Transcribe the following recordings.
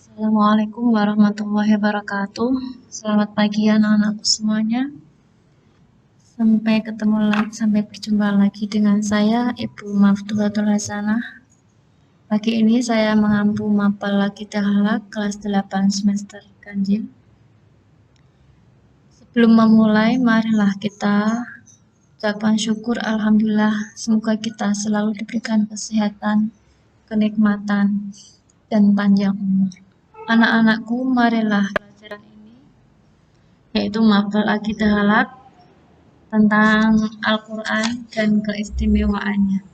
Assalamualaikum warahmatullahi wabarakatuh. Selamat pagi anak-anakku semuanya. Sampai berjumpa lagi dengan saya, Ibu Maftuhatul Hasanah. Pagi ini saya mengampu mapel lagi Dahlak kelas 8 semester Ganjil. Sebelum memulai, marilah kita ucapkan syukur alhamdulillah, semoga kita selalu diberikan kesehatan, kenikmatan, dan panjang umur. Anak-anakku, marilah pelajaran ini, yaitu mapel Aqidah Halak tentang Al-Quran dan keistimewaannya.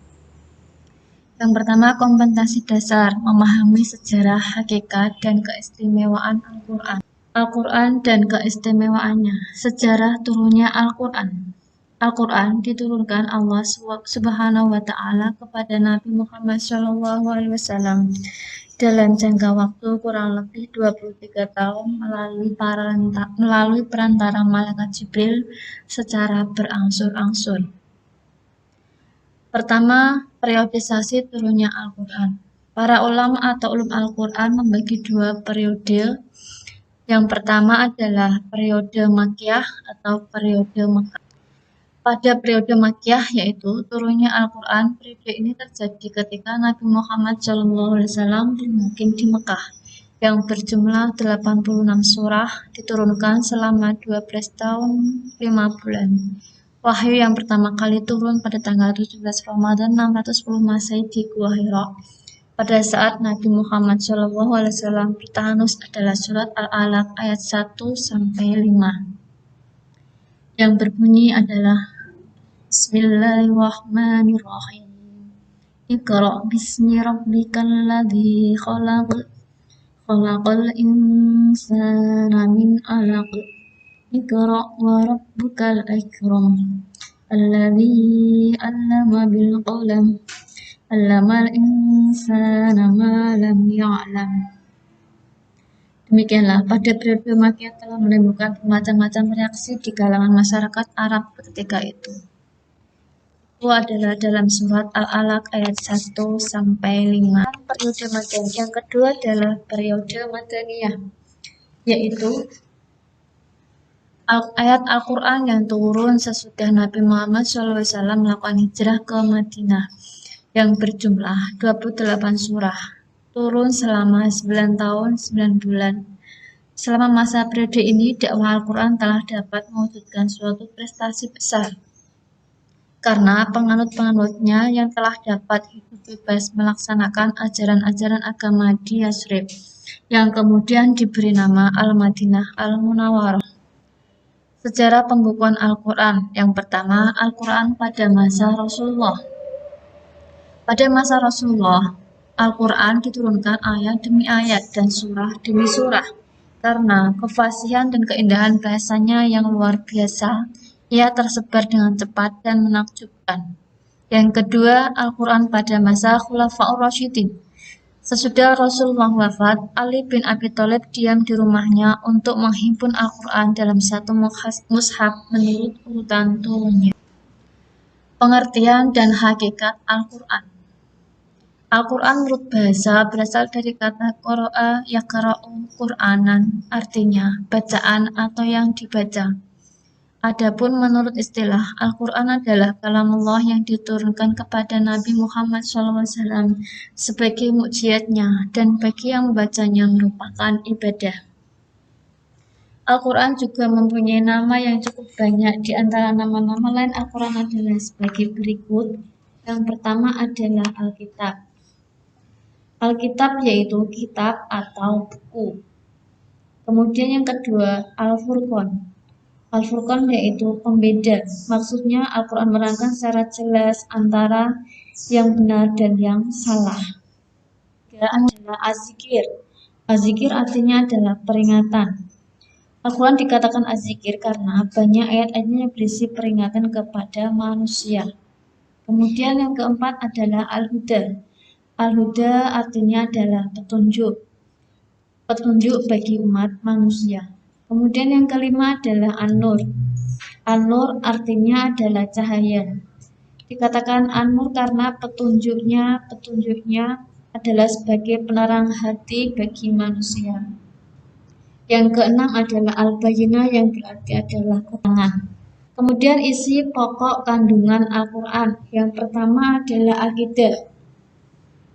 Yang pertama, kompetensi dasar, memahami sejarah, hakikat, dan keistimewaan Al-Quran. Al-Quran dan keistimewaannya. Sejarah turunnya Al-Quran. Al-Quran diturunkan Allah Subhanahu wa Ta'ala kepada Nabi Muhammad SAW dalam jangka waktu kurang lebih 23 tahun melalui perantara malaikat Jibril secara berangsur-angsur. Pertama, periodisasi turunnya Al-Quran. Para ulama atau ulum Al-Quran membagi dua periode. Yang pertama adalah periode Makkiyah atau periode Mekah. Pada periode Makkiyah, yaitu turunnya Al-Quran, periode ini terjadi ketika Nabi Muhammad SAW bermukim di Mekah, yang berjumlah 86 surah, diturunkan selama 12 tahun 5 bulan. Wahyu yang pertama kali turun pada tanggal 17 Ramadan 610 Masehi di Gua Hira. Pada saat Nabi Muhammad SAW bertahanus adalah surat Al-Alaq ayat 1-5. Yang berbunyi adalah Bismillahirrahmanirrahim. Iqra bismi rabbikal ladzi khalaq. Khalaqal insana min 'alaq. Iqra wa rabbukal akram. Alladzi 'allama bil qalam. 'Allamal insana ma lam ya'lam. Demikianlah, pada periode Makkiyah telah menimbulkan bermacam-macam reaksi di kalangan masyarakat Arab ketika itu. Itu adalah dalam surat Al-Alaq ayat 1-5. Periode Makkiyah. Yang kedua adalah periode Madaniyah, yaitu ayat Al-Quran yang turun sesudah Nabi Muhammad SAW melakukan hijrah ke Madinah, yang berjumlah 28 surah. Turun selama 9 tahun 9 bulan. Selama masa periode ini, dakwah Al-Quran telah dapat mewujudkan suatu prestasi besar, karena penganut-penganutnya yang telah dapat hidup bebas melaksanakan ajaran-ajaran agama di Yasrib, yang kemudian diberi nama Al-Madinah Al-Munawwarah. Sejarah pembukuan Al-Quran. Yang pertama, Al-Quran pada masa Rasulullah. Pada masa Rasulullah, Al-Quran diturunkan ayat demi ayat dan surah demi surah. Karena kefasihan dan keindahan bahasanya yang luar biasa, ia tersebar dengan cepat dan menakjubkan. Yang kedua, Al-Quran pada masa Khulafaur Rasyidin. Sesudah Rasulullah wafat, Ali bin Abi Thalib diam di rumahnya untuk menghimpun Al-Quran dalam satu mushaf menurut urutan turunnya. Pengertian dan hakikat Al-Quran. Al-Quran menurut bahasa berasal dari kata qara'a yaqra'u Qur'anan, artinya bacaan atau yang dibaca. Adapun menurut istilah, Al-Quran adalah kalamullah yang diturunkan kepada Nabi Muhammad SAW sebagai mukjizatnya, dan bagi yang membacanya merupakan ibadah. Al-Quran juga mempunyai nama yang cukup banyak. Di antara nama-nama lain Al-Quran adalah sebagai berikut. Yang pertama adalah Alkitab. Alkitab yaitu kitab atau buku. Kemudian yang kedua, Al-Furqan. Al-Furqan yaitu pembeda. Maksudnya Al-Quran menerangkan secara jelas antara yang benar dan yang salah. Ketiga adalah Az-Zikir. Az-Zikir artinya adalah peringatan. Al-Quran dikatakan Az-Zikir karena banyak ayat-ayatnya yang berisi peringatan kepada manusia. Kemudian yang keempat adalah Al-Huda. Al-Huda artinya adalah petunjuk. Petunjuk bagi umat manusia. Kemudian yang kelima adalah An-Nur. An-Nur artinya adalah cahaya. Dikatakan An-Nur karena petunjuknya adalah sebagai penerang hati bagi manusia. Yang keenam adalah al-bayyinah yang berarti adalah keterangan. Kemudian isi pokok kandungan Al-Quran. Yang pertama adalah akidah.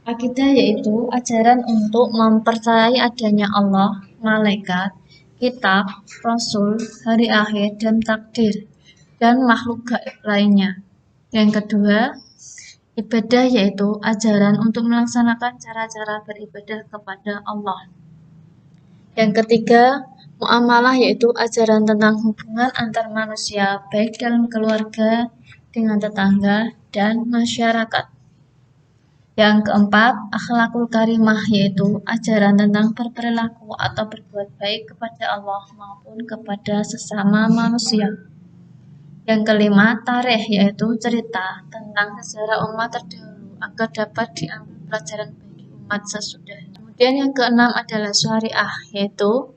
Akidah yaitu ajaran untuk mempercayai adanya Allah, malaikat, kitab, rasul, hari akhir, dan takdir, dan makhluk gaib lainnya. Yang kedua, ibadah yaitu ajaran untuk melaksanakan cara-cara beribadah kepada Allah. Yang ketiga, muamalah yaitu ajaran tentang hubungan antar manusia, baik dalam keluarga, dengan tetangga, dan masyarakat. Yang keempat, akhlakul karimah yaitu ajaran tentang berperilaku atau berbuat baik kepada Allah maupun kepada sesama manusia. Yang kelima, tarikh yaitu cerita tentang sejarah umat terdahulu agar dapat diambil pelajaran bagi umat sesudah. Kemudian yang keenam adalah syariah, yaitu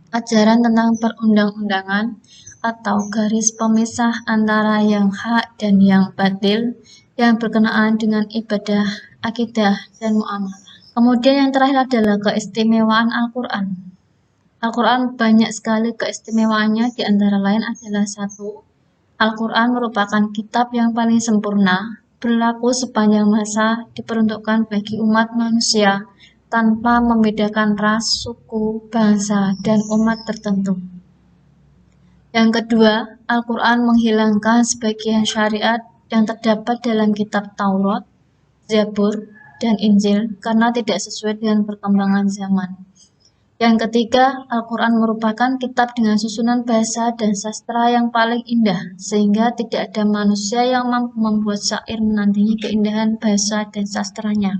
ajaran tentang perundang-undangan atau garis pemisah antara yang hak dan yang batil yang berkenaan dengan ibadah, akidah, dan muamalah. Kemudian yang terakhir adalah keistimewaan Al-Quran. Al-Quran banyak sekali keistimewaannya, di antara lain adalah 1. Al-Quran merupakan kitab yang paling sempurna, berlaku sepanjang masa, diperuntukkan bagi umat manusia, tanpa membedakan ras, suku, bangsa, dan umat tertentu. Yang kedua, Al-Quran menghilangkan sebagian syariat yang terdapat dalam kitab Taurat, Zabur, dan Injil karena tidak sesuai dengan perkembangan zaman. Yang ketiga, Al-Quran merupakan kitab dengan susunan bahasa dan sastra yang paling indah, sehingga tidak ada manusia yang mampu membuat syair menandingi keindahan bahasa dan sastranya.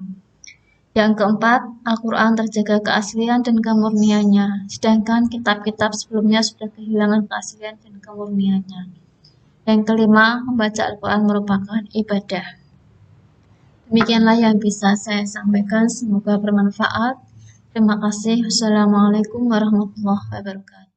Yang keempat, Al-Quran terjaga keaslian dan kemurniannya, sedangkan kitab-kitab sebelumnya sudah kehilangan keaslian dan kemurniannya. Yang kelima, membaca Al-Quran merupakan ibadah. Demikianlah yang bisa saya sampaikan, semoga bermanfaat. Terima kasih. Wassalamualaikum warahmatullahi wabarakatuh.